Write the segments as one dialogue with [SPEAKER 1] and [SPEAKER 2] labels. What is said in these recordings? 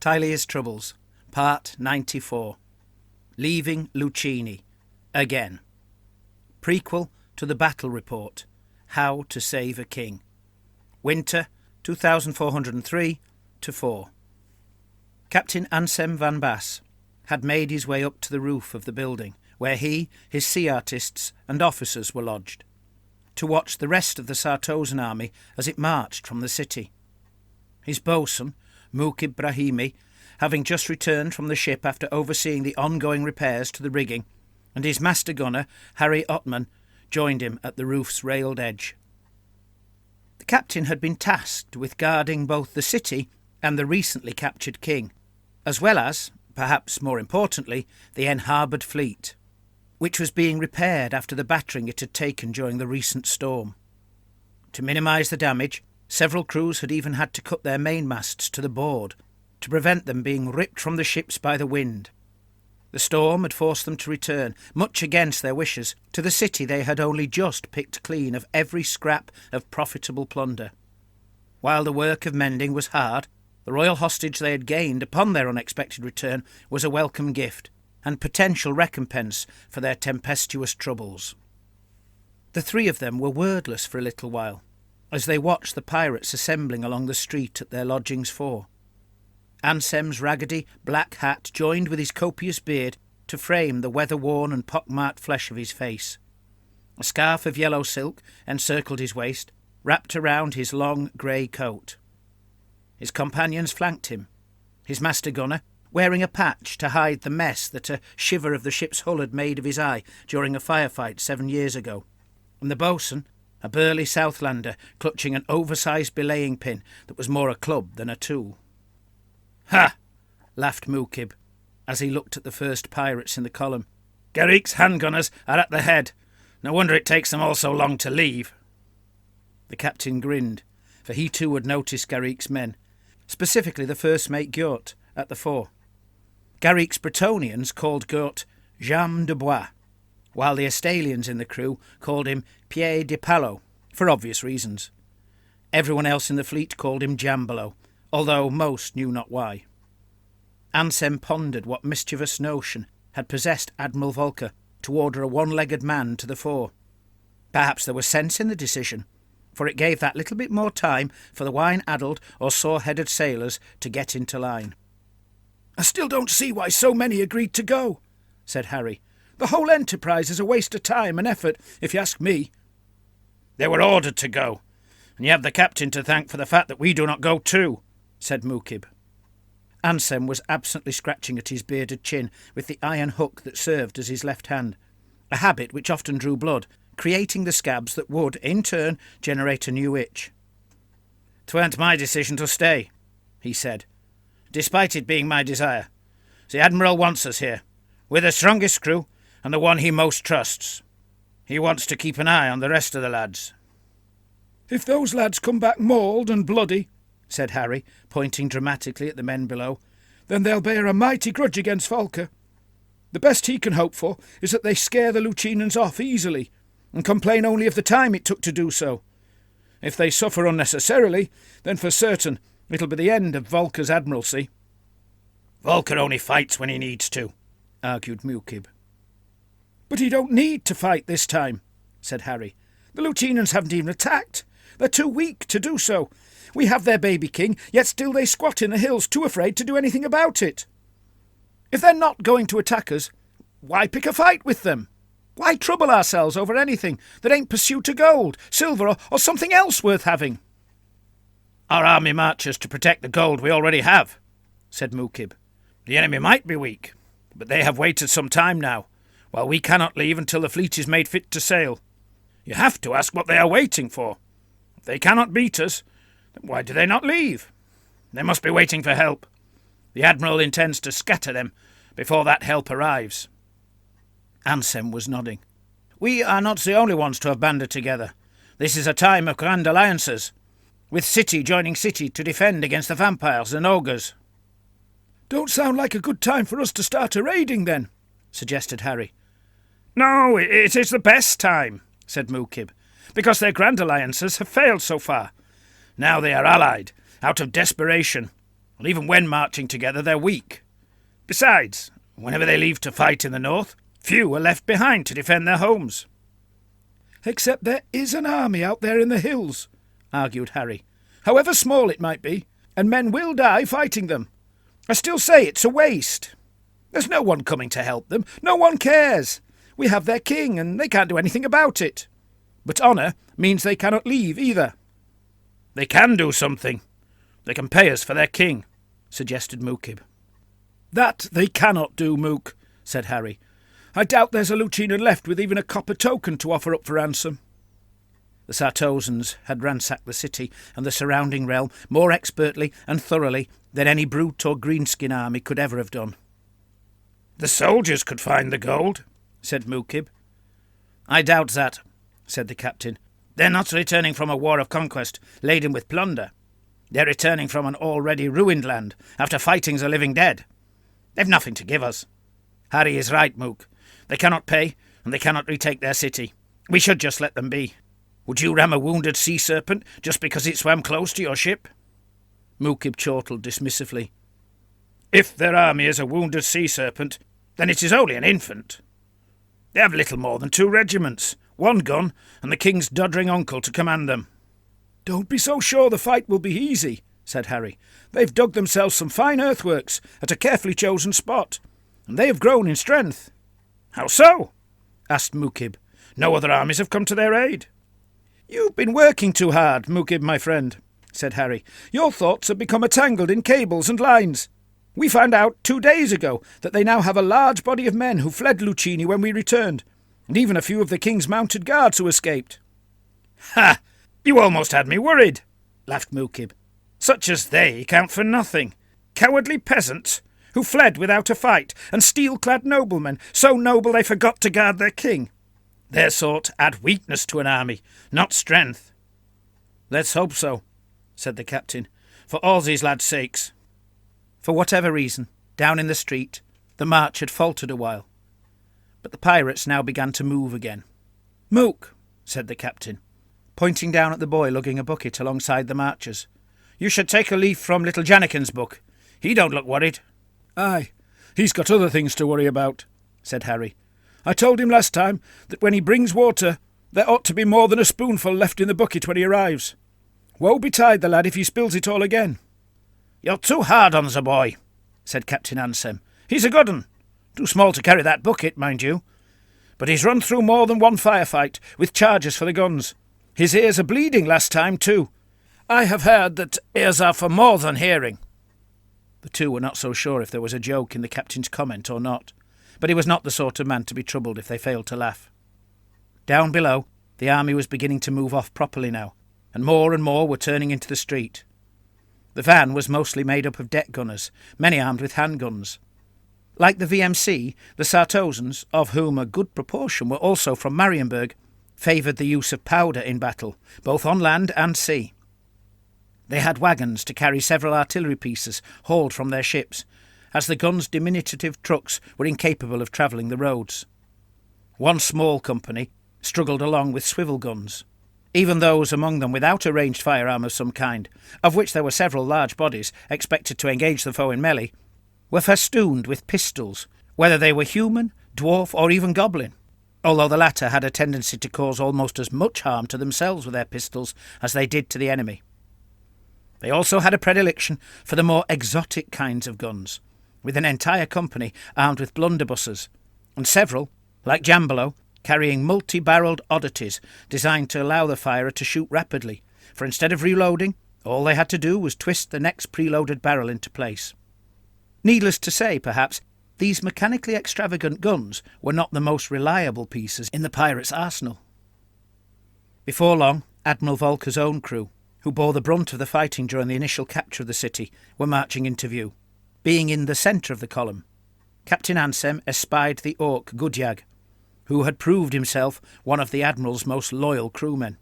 [SPEAKER 1] Tilea's Troubles, Part 94. Leaving Luccini. Again. Prequel to the Battle Report. How to Save a King. Winter 2403-4. Captain Anselm van Bass had made his way up to the roof of the building, where he, his sea artists and officers were lodged, to watch the rest of the Sartosan army as it marched from the city. His boatswain, Muqib Brahimi, having just returned from the ship after overseeing the ongoing repairs to the rigging, and his master gunner, Harry Ottman, joined him at the roof's railed edge. The captain had been tasked with guarding both the city and the recently captured king, as well as, perhaps more importantly, the enharboured fleet, which was being repaired after the battering it had taken during the recent storm. To minimise the damage, several crews had even had to cut their mainmasts to the board to prevent them being ripped from the ships by the wind. The storm had forced them to return, much against their wishes, to the city they had only just picked clean of every scrap of profitable plunder. While the work of mending was hard, the royal hostage they had gained upon their unexpected return was a welcome gift and potential recompense for their tempestuous troubles. The three of them were wordless for a little while, as they watched the pirates assembling along the street at their lodgings for. Anselm's raggedy black hat joined with his copious beard to frame the weather-worn and pock-marked flesh of his face. A scarf of yellow silk encircled his waist, wrapped around his long grey coat. His companions flanked him, his master gunner wearing a patch to hide the mess that a shiver of the ship's hull had made of his eye during a firefight 7 years ago, and the boatswain, a burly Southlander, clutching an oversized belaying pin that was more a club than a tool. "Ha!" laughed Muqib, as he looked at the first pirates in the column. "Garrick's handgunners are at the head. No wonder it takes them all so long to leave." The captain grinned, for he too had noticed Garrick's men, specifically the first mate Gurt, at the fore. Garrick's Bretonians called Gurt Jambe de Bois, while the Estalians in the crew called him Pied de Palo, for obvious reasons. Everyone else in the fleet called him Jambolo, although most knew not why. Anselm pondered what mischievous notion had possessed Admiral Volker to order a one-legged man to the fore. Perhaps there was sense in the decision, for it gave that little bit more time for the wine-addled or sore-headed sailors to get into line. "I still don't see why so many agreed to go," said Harry. "The whole enterprise is a waste of time and effort, if you ask me." "They were ordered to go, and you have the captain to thank for the fact that we do not go too," said Muqib. Anselm was absently scratching at his bearded chin with the iron hook that served as his left hand, a habit which often drew blood, creating the scabs that would, in turn, generate a new itch. "'Tweren't my decision to stay," he said, "despite it being my desire. The Admiral wants us here. We're the strongest crew, and the one he most trusts. He wants to keep an eye on the rest of the lads." "If those lads come back mauled and bloody," said Harry, pointing dramatically at the men below, "then they'll bear a mighty grudge against Volker. The best he can hope for is that they scare the Lucinians off easily, and complain only of the time it took to do so. If they suffer unnecessarily, then for certain it'll be the end of Volker's admiralty." "Volker only fights when he needs to," argued Muqib. "But he don't need to fight this time," said Harry. "The Lucinians haven't even attacked. They're too weak to do so. We have their baby king, yet still they squat in the hills too afraid to do anything about it. If they're not going to attack us, why pick a fight with them? Why trouble ourselves over anything that ain't pursuit of gold, silver, or something else worth having?" "Our army marches to protect the gold we already have," said Muqib. "The enemy might be weak, but they have waited some time now, while we cannot leave until the fleet is made fit to sail. You have to ask what they are waiting for. If they cannot beat us, then why do they not leave? They must be waiting for help. The Admiral intends to scatter them before that help arrives." Anselm was nodding. "We are not the only ones to have banded together. This is a time of grand alliances, with city joining city to defend against the vampires and ogres." "Don't sound like a good time for us to start a raiding, then," suggested Harry. "No, it is the best time," said Muqib, "because their grand alliances have failed so far. Now they are allied, out of desperation, and even when marching together they're weak. Besides, whenever they leave to fight in the north, few are left behind to defend their homes."
[SPEAKER 2] "Except there is an army out there in the hills," argued Harry, "however small it might be, and men will die fighting them. I still say it's a waste. There's no one coming to help them. No one cares. We have their king, and they can't do anything about it. But honour means they cannot leave either."
[SPEAKER 1] "They can do something. They can pay us for their king," suggested Mucib.
[SPEAKER 2] "That they cannot do, Mook," said Harry. "I doubt there's a Luccini left with even a copper token to offer up for ransom."
[SPEAKER 1] The Sartosans had ransacked the city and the surrounding realm more expertly and thoroughly than any brute or greenskin army could ever have done. "The soldiers could find the gold," said Mucib. "I doubt that," said the captain. "They're not returning from a war of conquest laden with plunder. They're returning from an already ruined land after fighting the living dead. They've nothing to give us. Harry is right, Mook. They cannot pay, and they cannot retake their city. We should just let them be. Would you ram a wounded sea serpent just because it swam close to your ship?" Mucib chortled dismissively. "If their army is a wounded sea serpent, then it is only an infant. They have little more than 2 regiments, 1 gun, and the king's doddering uncle to command them."
[SPEAKER 2] "Don't be so sure the fight will be easy," said Harry. "They've dug themselves some fine earthworks at a carefully chosen spot, and they have grown in strength."
[SPEAKER 1] "How so?" asked Mucib. "No other armies have come to their aid."
[SPEAKER 2] "You've been working too hard, Mucib, my friend," said Harry. "Your thoughts have become entangled in cables and lines. We found out 2 days ago that they now have a large body of men who fled Luccini when we returned, and even a few of the king's mounted guards who escaped."
[SPEAKER 1] "Ha! You almost had me worried," laughed Mucib. "Such as they count for nothing. Cowardly peasants who fled without a fight, and steel-clad noblemen, so noble they forgot to guard their king. Their sort add weakness to an army, not strength."
[SPEAKER 2] "Let's hope so," said the captain,
[SPEAKER 1] "for all these lads' sakes."
[SPEAKER 2] For whatever reason, down in the street, the march had faltered a while. But the pirates now began to move again. "Mook," said the captain, pointing down at the boy lugging a bucket alongside the marchers,
[SPEAKER 1] "you should take a leaf from little Jannikin's book. He don't look worried."
[SPEAKER 2] "Aye, he's got other things to worry about," said Harry. "I told him last time that when he brings water, there ought to be more than a spoonful left in the bucket when he arrives. Woe betide the lad if he spills it all again."
[SPEAKER 1] "You're too hard on the boy," said Captain Ansem. "He's a good un. Too small to carry that bucket, mind you. But he's run through more than one firefight, with charges for the guns. His ears are bleeding last time, too. I have heard that ears are for more than hearing." The two were not so sure if there was a joke in the captain's comment or not, but he was not the sort of man to be troubled if they failed to laugh. Down below, the army was beginning to move off properly now, and more were turning into the street. The van was mostly made up of deck gunners, many armed with handguns. Like the VMC, the Sartosans, of whom a good proportion were also from Marienburg, favoured the use of powder in battle, both on land and sea. They had wagons to carry several artillery pieces hauled from their ships, as the guns' diminutive trucks were incapable of travelling the roads. One small company struggled along with swivel guns. Even those among them without a ranged firearm of some kind, of which there were several large bodies expected to engage the foe in melee, were festooned with pistols, whether they were human, dwarf, or even goblin, although the latter had a tendency to cause almost as much harm to themselves with their pistols as they did to the enemy. They also had a predilection for the more exotic kinds of guns, with an entire company armed with blunderbusses, and several, like Jambolo, carrying multi-barrelled oddities designed to allow the firer to shoot rapidly, for instead of reloading, all they had to do was twist the next preloaded barrel into place. Needless to say, perhaps, these mechanically extravagant guns were not the most reliable pieces in the pirates' arsenal. Before long, Admiral Volker's own crew, who bore the brunt of the fighting during the initial capture of the city, were marching into view. Being in the centre of the column, Captain Ansem espied the orc Gudjag, who had proved himself one of the Admiral's most loyal crewmen.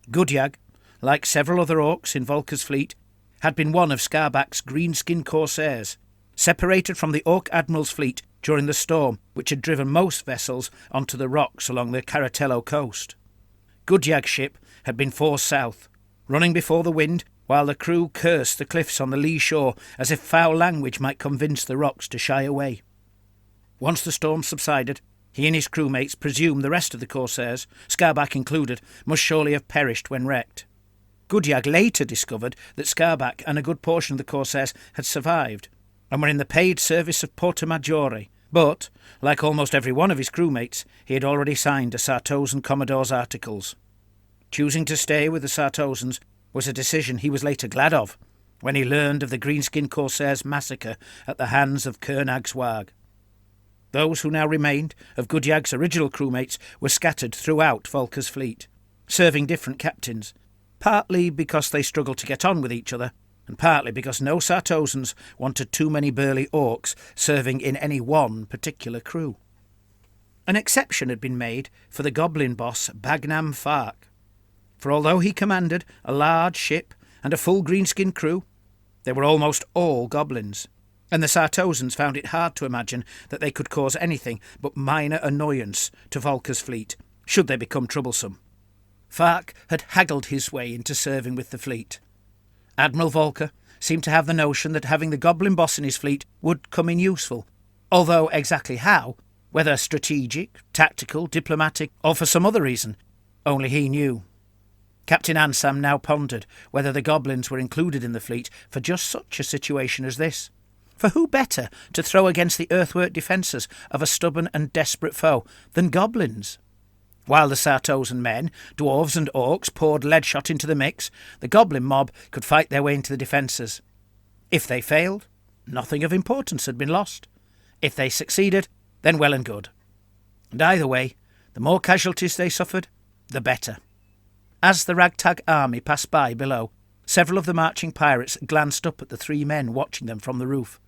[SPEAKER 1] Gudjag, like several other orcs in Volker's fleet, had been one of Skarbak's greenskin corsairs, separated from the Orc Admiral's fleet during the storm which had driven most vessels onto the rocks along the Caratello coast. Gudjag's ship had been forced south, running before the wind while the crew cursed the cliffs on the lee shore as if foul language might convince the rocks to shy away. Once the storm subsided, he and his crewmates presumed the rest of the corsairs, Scarback included, must surely have perished when wrecked. Gudyag later discovered that Scarback and a good portion of the corsairs had survived and were in the paid service of Porta Maggiore, but, like almost every one of his crewmates, he had already signed a Sartosan Commodore's articles. Choosing to stay with the Sartosans was a decision he was later glad of, when he learned of the Greenskin Corsairs' massacre at the hands of Cernag Swag. Those who now remained of Gudyag's original crewmates were scattered throughout Volker's fleet, serving different captains, partly because they struggled to get on with each other, and partly because no Sartosans wanted too many burly orcs serving in any one particular crew. An exception had been made for the goblin boss Bagnam Fark, for although he commanded a large ship and a full greenskin crew, they were almost all goblins, and the Sartosans found it hard to imagine that they could cause anything but minor annoyance to Volker's fleet, should they become troublesome. Fark had haggled his way into serving with the fleet. Admiral Volker seemed to have the notion that having the goblin boss in his fleet would come in useful, although exactly how, whether strategic, tactical, diplomatic, or for some other reason, only he knew. Captain Ansam now pondered whether the goblins were included in the fleet for just such a situation as this. For who better to throw against the earthwork defences of a stubborn and desperate foe than goblins? While the Sartosan men, dwarves and orcs poured lead shot into the mix, the goblin mob could fight their way into the defences. If they failed, nothing of importance had been lost. If they succeeded, then well and good. And either way, the more casualties they suffered, the better. As the ragtag army passed by below, several of the marching pirates glanced up at the three men watching them from the roof.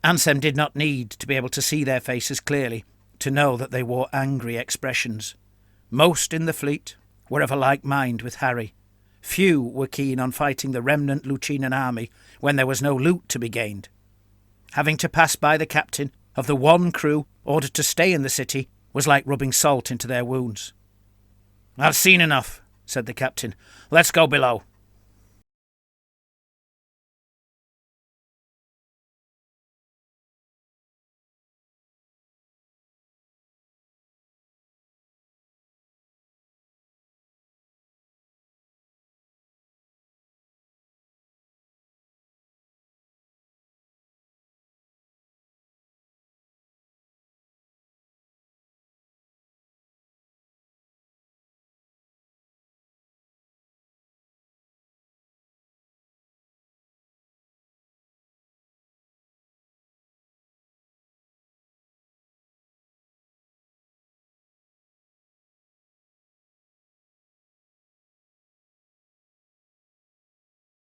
[SPEAKER 1] Ansem did not need to be able to see their faces clearly to know that they wore angry expressions. Most in the fleet were of a like mind with Harry. Few were keen on fighting the remnant Luccinian army when there was no loot to be gained. Having to pass by the captain of the one crew ordered to stay in the city was like rubbing salt into their wounds. "I've seen enough," said the captain. "Let's go below."